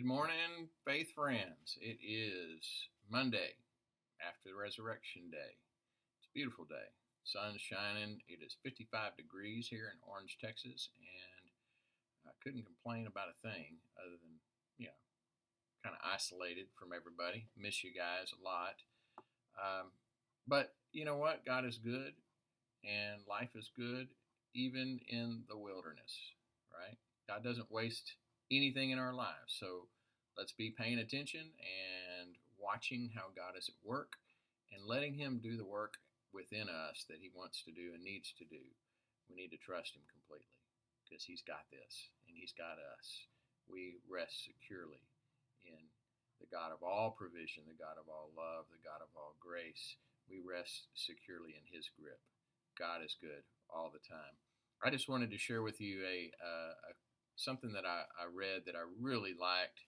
Good morning, faith friends. It is Monday after the Resurrection Day. It's a beautiful day. Sun's shining. It is 55 degrees here in Orange, Texas, and I couldn't complain about a thing other than, kind of isolated from everybody. Miss you guys a lot. But you know what? God is good, and life is good even in the wilderness, right? God doesn't waste anything in our lives. So let's be paying attention and watching how God is at work and letting Him do the work within us that He wants to do and needs to do. We need to trust Him completely because He's got this and He's got us. We rest securely in the God of all provision, the God of all love, the God of all grace. We rest securely in His grip. God is good all the time. I just wanted to share with you something that I read that I really liked.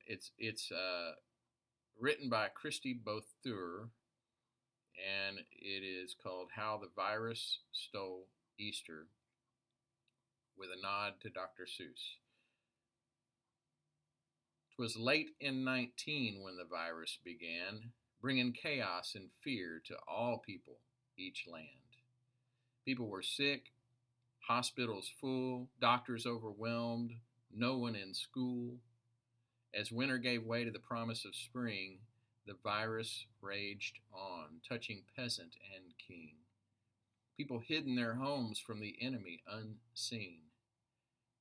It's written by Christy Bothur, and it is called "How the Virus Stole Easter," with a nod to Dr. Seuss. "'Twas late in 19 when the virus began, bringing chaos and fear to all people, each land. People were sick, hospitals full, doctors overwhelmed, no one in school. As winter gave way to the promise of spring, the virus raged on, touching peasant and king. People hid in their homes from the enemy unseen.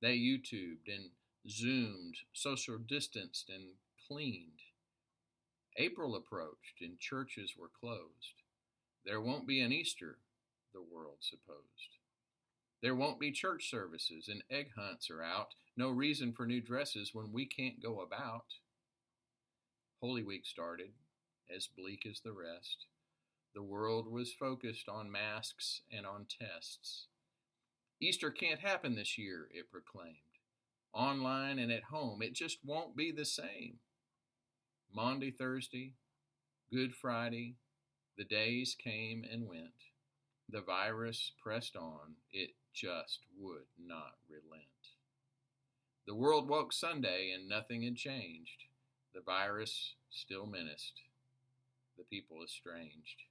They YouTubed and Zoomed, social distanced and cleaned. April approached and churches were closed. There won't be an Easter, the world supposed. There won't be church services and egg hunts are out. No reason for new dresses when we can't go about. Holy Week started, as bleak as the rest. The world was focused on masks and on tests. Easter can't happen this year, it proclaimed. Online and at home, it just won't be the same. Maundy, Thursday, Good Friday, the days came and went. The virus pressed on, it just would not relent. The world woke Sunday and nothing had changed. The virus still menaced. The people estranged.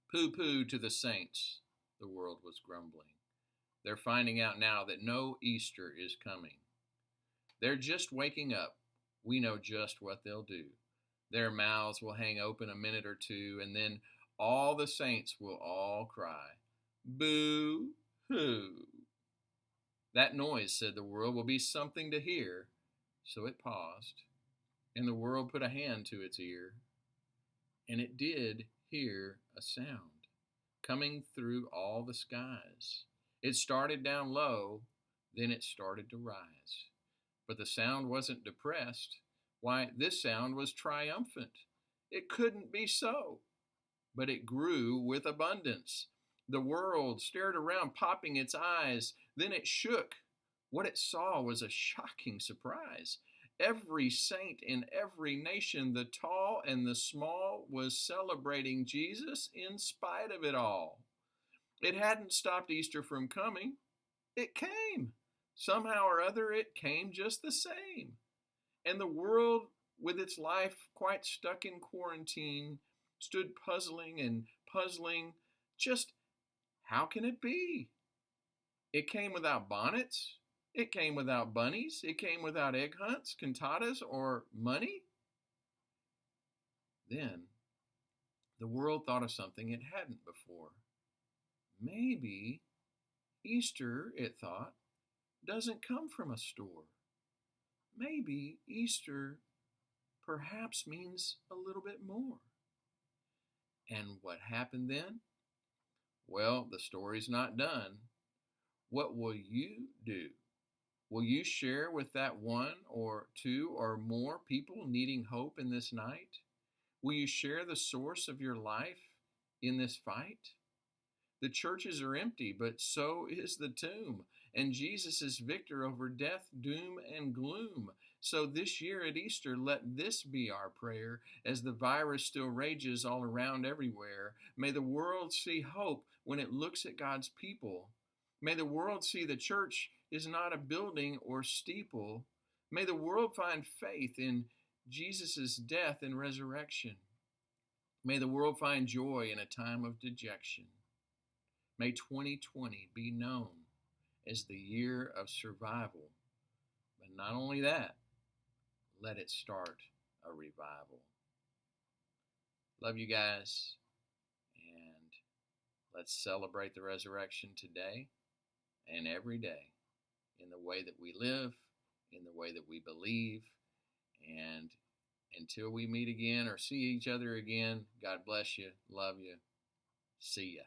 Pooh-pooh to the saints, the world was grumbling. They're finding out now that no Easter is coming. They're just waking up. We know just what they'll do. Their mouths will hang open a minute or two, and then all the saints will all cry, boo-hoo. That noise, said the world, will be something to hear. So it paused, and the world put a hand to its ear, and it did hear a sound coming through all the skies. It started down low, then it started to rise. But the sound wasn't depressed. Why, this sound was triumphant. It couldn't be so. But it grew with abundance. The world stared around, popping its eyes. Then it shook. What it saw was a shocking surprise. Every saint in every nation, the tall and the small, was celebrating Jesus in spite of it all. It hadn't stopped Easter from coming. It came. Somehow or other, it came just the same. And the world, with its life quite stuck in quarantine, stood puzzling and puzzling. Just how can it be? It came without bonnets. It came without bunnies. It came without egg hunts, cantatas, or money. Then the world thought of something it hadn't before. Maybe Easter, it thought, doesn't come from a store. Maybe Easter perhaps means a little bit more. And what happened then? Well, the story's not done. What will you do? Will you share with that one or two or more people needing hope in this night? Will you share the source of your life in this fight? The churches are empty, but so is the tomb. And Jesus is victor over death, doom, and gloom. So this year at Easter, let this be our prayer as the virus still rages all around everywhere. May the world see hope when it looks at God's people. May the world see the church is not a building or steeple, May the world find faith in Jesus' death and resurrection. May the world find joy in a time of dejection. May 2020 be known as the year of survival. But not only that, let it start a revival. Love you guys, and let's celebrate the resurrection today and every day in the way that we live, in the way that we believe. And until we meet again or see each other again, God bless you, love you, see ya.